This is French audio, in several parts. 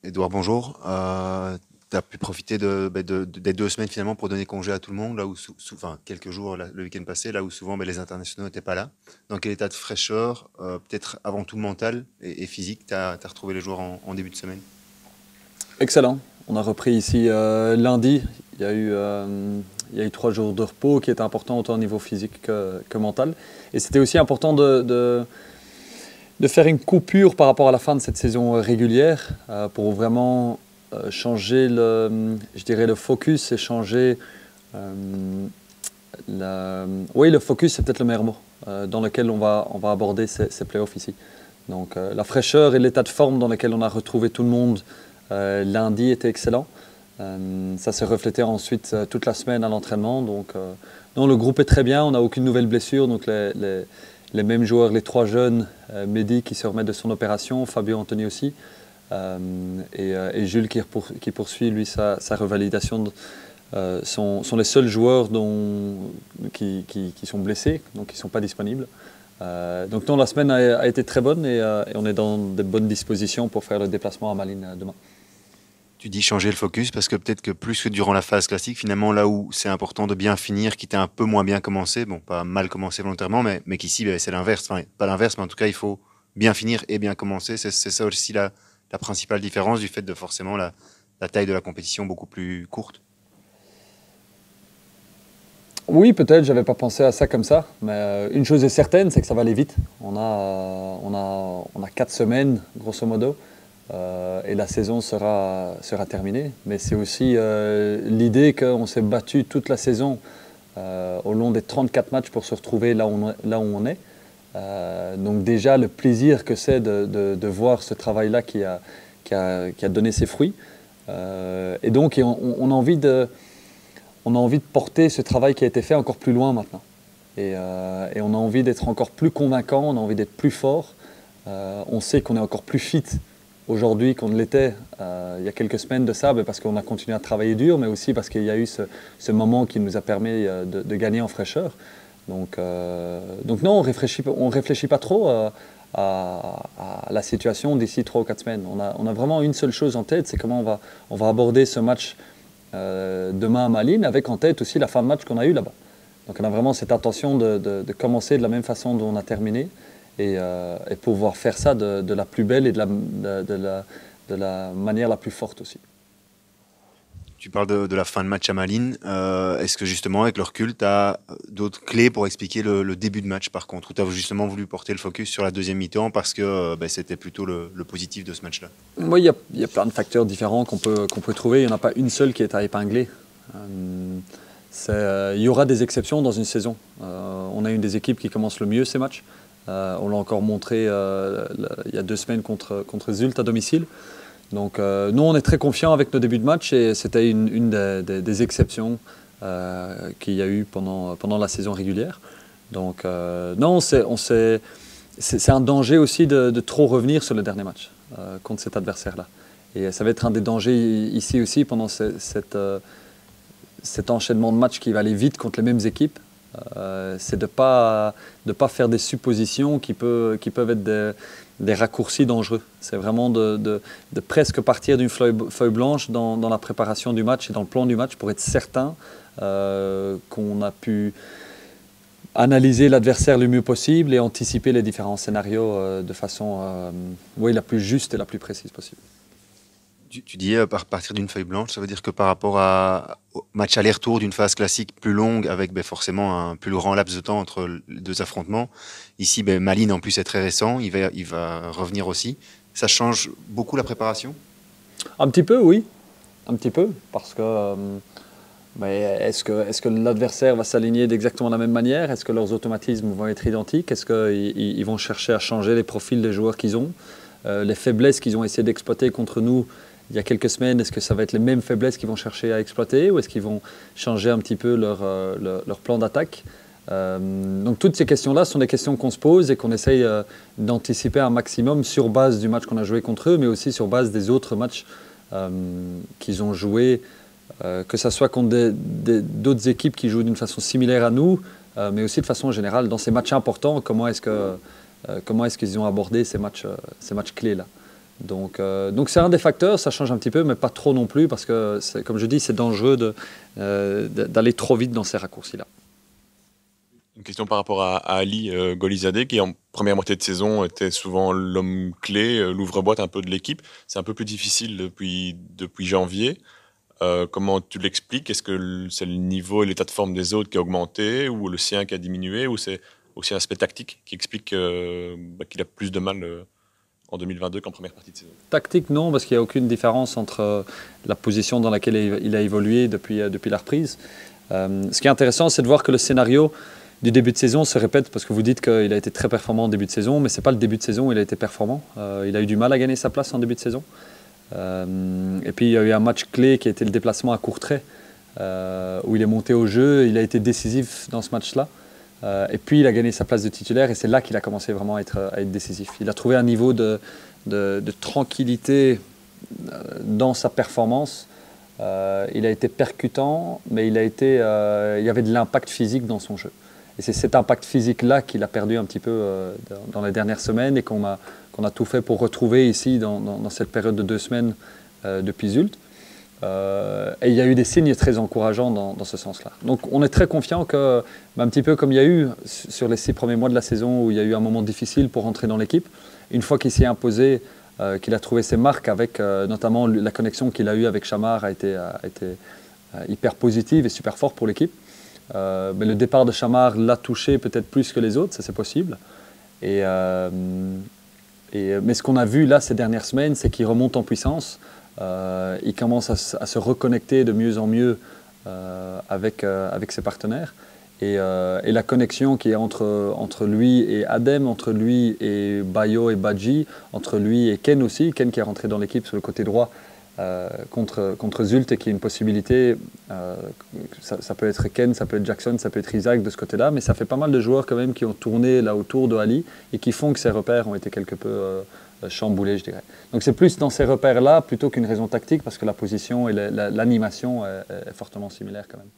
Edouard, bonjour. Tu as pu profiter des 2 semaines finalement pour donner congé à tout le monde, là où enfin, quelques jours le week-end passé, là où souvent les internationaux n'étaient pas là. Dans quel état de fraîcheur, peut-être avant tout mental et physique, tu as retrouvé les joueurs en début de semaine? Excellent. On a repris ici lundi. Il y a eu 3 jours de repos qui étaient importants autant au niveau physique que mental. Et c'était aussi important de faire une coupure par rapport à la fin de cette saison régulière pour vraiment changer je dirais le focus et changer oui, le focus, c'est peut-être le meilleur mot dans lequel on va aborder ces playoffs ici. Donc la fraîcheur et l'état de forme dans lequel on a retrouvé tout le monde lundi était excellent. Ça s'est reflété ensuite toute la semaine à l'entraînement. Donc non, le groupe est très bien, on n'a aucune nouvelle blessure. Donc les mêmes joueurs, les 3 jeunes, Mehdi qui se remet de son opération, Fabio Anthony aussi, et Jules qui poursuit lui sa revalidation. Sont les seuls joueurs qui sont blessés, donc qui ne sont pas disponibles. Donc non, la semaine a été très bonne et on est dans de bonnes dispositions pour faire le déplacement à Malines demain. Tu dis changer le focus parce que peut-être que plus que durant la phase classique, finalement, là où c'est important de bien finir, quitte à un peu moins bien commencer, bon, pas mal commencer volontairement, mais qu'ici, c'est l'inverse. Enfin, pas l'inverse, mais en tout cas, il faut bien finir et bien commencer. C'est ça aussi la principale différence du fait de forcément la taille de la compétition beaucoup plus courte. Oui, peut-être, j'avais pas pensé à ça comme ça, mais une chose est certaine, c'est que ça va aller vite. On a 4 semaines, grosso modo, et la saison sera terminée. Mais c'est aussi l'idée qu'on s'est battu toute la saison au long des 34 matchs pour se retrouver là où on est. Donc déjà, le plaisir que c'est de voir ce travail-là qui a donné ses fruits. Et donc, on a envie de porter ce travail qui a été fait encore plus loin maintenant. Et on a envie d'être encore plus convaincant, on a envie d'être plus fort. On sait qu'on est encore plus fit aujourd'hui qu'on ne l'était il y a quelques semaines de ça, parce qu'on a continué à travailler dur, mais aussi parce qu'il y a eu ce moment qui nous a permis de gagner en fraîcheur. Donc non, on réfléchit pas trop à la situation d'ici 3 ou 4 semaines. On a vraiment une seule chose en tête, c'est comment on va aborder ce match demain à Malines, avec en tête aussi la fin de match qu'on a eu là-bas. Donc on a vraiment cette intention de commencer de la même façon dont on a terminé et pouvoir faire ça de la plus belle et de la manière la plus forte aussi. Tu parles de la fin de match à Malines. Est-ce que justement, avec le recul, tu as d'autres clés pour expliquer le début de match par contre, ou tu as justement voulu porter le focus sur la deuxième mi-temps parce que c'était plutôt le positif de ce match-là? Oui, il y a plein de facteurs différents qu'on peut trouver. Il n'y en a pas une seule qui est à épingler. Il y aura des exceptions dans une saison. On a une des équipes qui commence le mieux ces matchs. On l'a encore montré il y a 2 semaines contre Zult à domicile. Donc nous, on est très confiants avec nos débuts de match et c'était une des exceptions qu'il y a eu pendant la saison régulière. Donc non, c'est un danger aussi de trop revenir sur le dernier match contre cet adversaire-là. Et ça va être un des dangers ici aussi pendant cet enchaînement de matchs qui va aller vite contre les mêmes équipes. C'est de pas faire des suppositions qui peuvent être des raccourcis dangereux. C'est vraiment de presque partir d'une feuille blanche dans la préparation du match et dans le plan du match pour être certain qu'on a pu analyser l'adversaire le mieux possible et anticiper les différents scénarios de façon la plus juste et la plus précise possible. Tu dis partir d'une feuille blanche, ça veut dire que par rapport au match aller-retour d'une phase classique plus longue, avec forcément un plus grand laps de temps entre les 2 affrontements, ici Malines en plus est très récent, il va revenir aussi. Ça change beaucoup la préparation? Un petit peu, oui. Un petit peu, parce que est-ce que l'adversaire va s'aligner d'exactement la même manière? Est-ce que leurs automatismes vont être identiques? Est-ce qu'ils vont chercher à changer les profils des joueurs qu'ils ont? Les faiblesses qu'ils ont essayé d'exploiter contre nous il y a quelques semaines, est-ce que ça va être les mêmes faiblesses qu'ils vont chercher à exploiter ou est-ce qu'ils vont changer un petit peu leur plan d'attaque? Donc toutes ces questions-là sont des questions qu'on se pose et qu'on essaye d'anticiper un maximum sur base du match qu'on a joué contre eux, mais aussi sur base des autres matchs qu'ils ont joués, que ce soit contre d'autres équipes qui jouent d'une façon similaire à nous, mais aussi de façon générale. Dans ces matchs importants, comment est-ce qu'ils ont abordé ces matchs clés-là? Donc c'est un des facteurs, ça change un petit peu, mais pas trop non plus, parce que, comme je dis, c'est dangereux d'aller trop vite dans ces raccourcis-là. Une question par rapport à Ali Golizadeh, qui en première moitié de saison était souvent l'homme clé, l'ouvre-boîte un peu de l'équipe. C'est un peu plus difficile depuis janvier. Comment tu l'expliques? Est-ce que c'est le niveau et l'état de forme des autres qui a augmenté, ou le sien qui a diminué, ou c'est aussi un aspect tactique qui explique qu'il a plus de mal en 2022 qu'en première partie de saison? Tactique, non, parce qu'il n'y a aucune différence entre la position dans laquelle il a évolué depuis la reprise. Ce qui est intéressant, c'est de voir que le scénario du début de saison se répète, parce que vous dites qu'il a été très performant en début de saison, mais ce n'est pas le début de saison où il a été performant. Il a eu du mal à gagner sa place en début de saison. Et puis il y a eu un match clé qui a été le déplacement à Courtrai, où il est monté au jeu, il a été décisif dans ce match-là. Et puis il a gagné sa place de titulaire, et c'est là qu'il a commencé vraiment à être décisif. Il a trouvé un niveau de tranquillité dans sa performance. Il a été percutant, mais il y avait de l'impact physique dans son jeu. Et c'est cet impact physique-là qu'il a perdu un petit peu dans les dernières semaines, et qu'on a tout fait pour retrouver ici dans cette période de 2 semaines depuis Zulte. Et il y a eu des signes très encourageants dans ce sens-là. Donc on est très confiant que, un petit peu comme il y a eu sur les 6 premiers mois de la saison, où il y a eu un moment difficile pour rentrer dans l'équipe, une fois qu'il s'est imposé, qu'il a trouvé ses marques, avec notamment la connexion qu'il a eue avec Chamard a été hyper positive et super fort pour l'équipe. Mais le départ de Chamard l'a touché peut-être plus que les autres, ça c'est possible. Mais ce qu'on a vu là ces dernières semaines, c'est qu'il remonte en puissance. Il commence à se reconnecter de mieux en mieux avec ses partenaires. Et la connexion qui est entre lui et Adem, entre lui et Bayo et Badji, entre lui et Ken aussi, Ken qui est rentré dans l'équipe sur le côté droit contre Zulte, et qui est une possibilité. Ça peut être Ken, ça peut être Jackson, ça peut être Isaac de ce côté-là, mais ça fait pas mal de joueurs quand même qui ont tourné là autour de Ali, et qui font que ses repères ont été quelque peu chamboulés, je dirais. Donc c'est plus dans ces repères-là plutôt qu'une raison tactique, parce que la position et l'animation est fortement similaire quand même.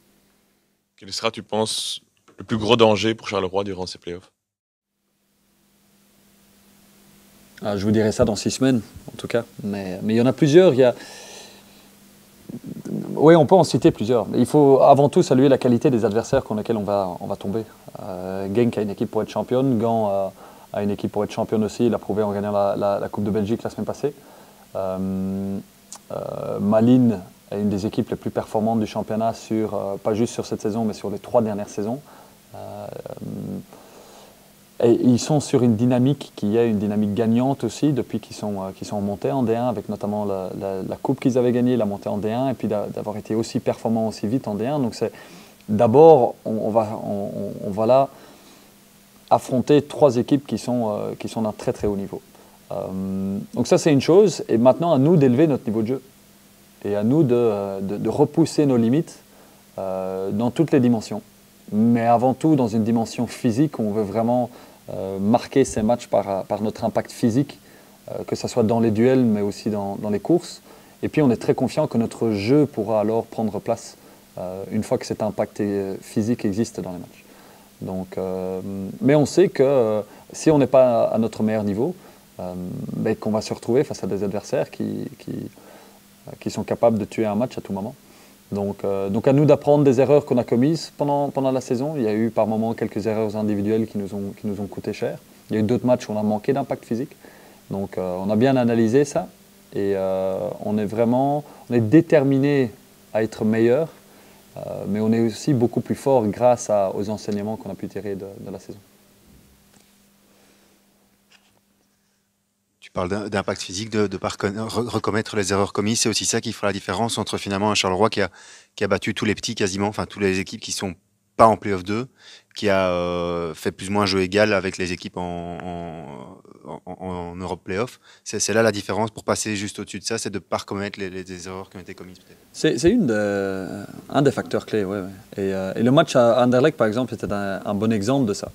Quel sera, tu penses, le plus gros danger pour Charleroi durant ces playoffs? Je vous dirai ça dans 6 semaines, en tout cas. Mais il y en a plusieurs. Oui, on peut en citer plusieurs. Mais il faut avant tout saluer la qualité des adversaires contre lesquels on va tomber. Genk a une équipe pour être championne. Gand a une équipe pour être championne aussi. Il a prouvé en gagnant la Coupe de Belgique la semaine passée. Malines est une des équipes les plus performantes du championnat, pas juste sur cette saison, mais sur les 3 dernières saisons. Et ils sont sur une dynamique qui est une dynamique gagnante aussi, depuis qu'ils sont montés en D1, avec notamment la coupe qu'ils avaient gagnée, la montée en D1, et puis d'avoir été aussi performants aussi vite en D1. Donc d'abord, on va là affronter 3 équipes qui sont d'un très très haut niveau. Donc ça c'est une chose, et maintenant à nous d'élever notre niveau de jeu, et à nous de repousser nos limites dans toutes les dimensions. Mais avant tout dans une dimension physique, où on veut vraiment marquer ces matchs par notre impact physique, que ce soit dans les duels, mais aussi dans les courses. Et puis on est très confiant que notre jeu pourra alors prendre place une fois que cet impact physique existe dans les matchs. Donc, mais on sait que si on n'est pas à notre meilleur niveau, qu'on va se retrouver face à des adversaires qui sont capables de tuer un match à tout moment. Donc à nous d'apprendre des erreurs qu'on a commises pendant la saison. Il y a eu par moments quelques erreurs individuelles qui nous ont coûté cher. Il y a eu d'autres matchs où on a manqué d'impact physique. Donc on a bien analysé ça, et on est déterminé à être meilleur, mais on est aussi beaucoup plus fort grâce aux enseignements qu'on a pu tirer de la saison. Tu parles d'impact physique, de ne pas recommettre les erreurs commises. C'est aussi ça qui fera la différence entre finalement un Charleroi qui a battu tous les petits quasiment, enfin toutes les équipes qui ne sont pas en Play-off 2, qui a fait plus ou moins jeu égal avec les équipes en Europe Play-off. C'est là la différence pour passer juste au-dessus de ça, c'est de ne pas recommettre les erreurs qui ont été commises peut-être. C'est un des facteurs clés, ouais. Et le match à Anderlecht par exemple était un bon exemple de ça.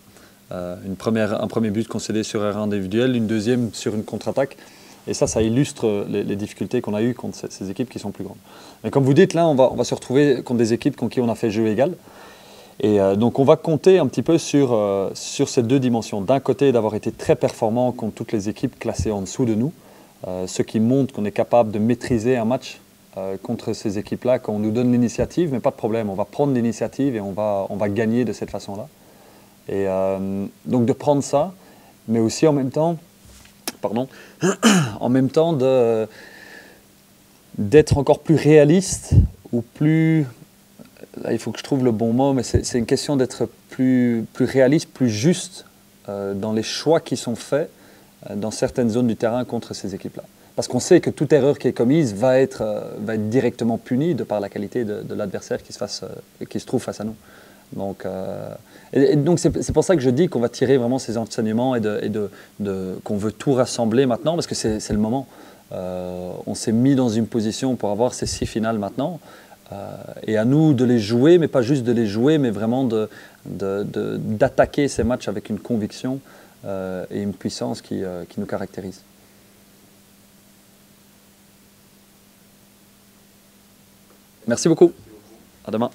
Un premier but concédé sur erreur individuelle, une deuxième sur une contre-attaque. Et ça illustre les difficultés qu'on a eues contre ces équipes qui sont plus grandes. Mais comme vous dites, là, on va se retrouver contre des équipes contre qui on a fait jeu égal. Et donc on va compter un petit peu sur ces 2 dimensions. D'un côté, d'avoir été très performant contre toutes les équipes classées en dessous de nous, ce qui montre qu'on est capable de maîtriser un match contre ces équipes-là, quand on nous donne l'initiative, mais pas de problème, on va prendre l'initiative et on va gagner de cette façon-là. Et donc de prendre ça, mais aussi en même temps, d'être encore plus réaliste ou plus, là, il faut que je trouve le bon mot, mais c'est une question d'être plus réaliste, plus juste dans les choix qui sont faits dans certaines zones du terrain contre ces équipes-là. Parce qu'on sait que toute erreur qui est commise va être directement punie de par la qualité de l'adversaire qui se trouve face à nous. Donc, donc c'est pour ça que je dis qu'on va tirer vraiment ces enseignements et qu'on veut tout rassembler maintenant, parce que c'est le moment. On s'est mis dans une position pour avoir ces 6 finales maintenant. Et à nous de les jouer, mais pas juste de les jouer, mais vraiment d'attaquer ces matchs avec une conviction et une puissance qui nous caractérise. Merci beaucoup. À demain.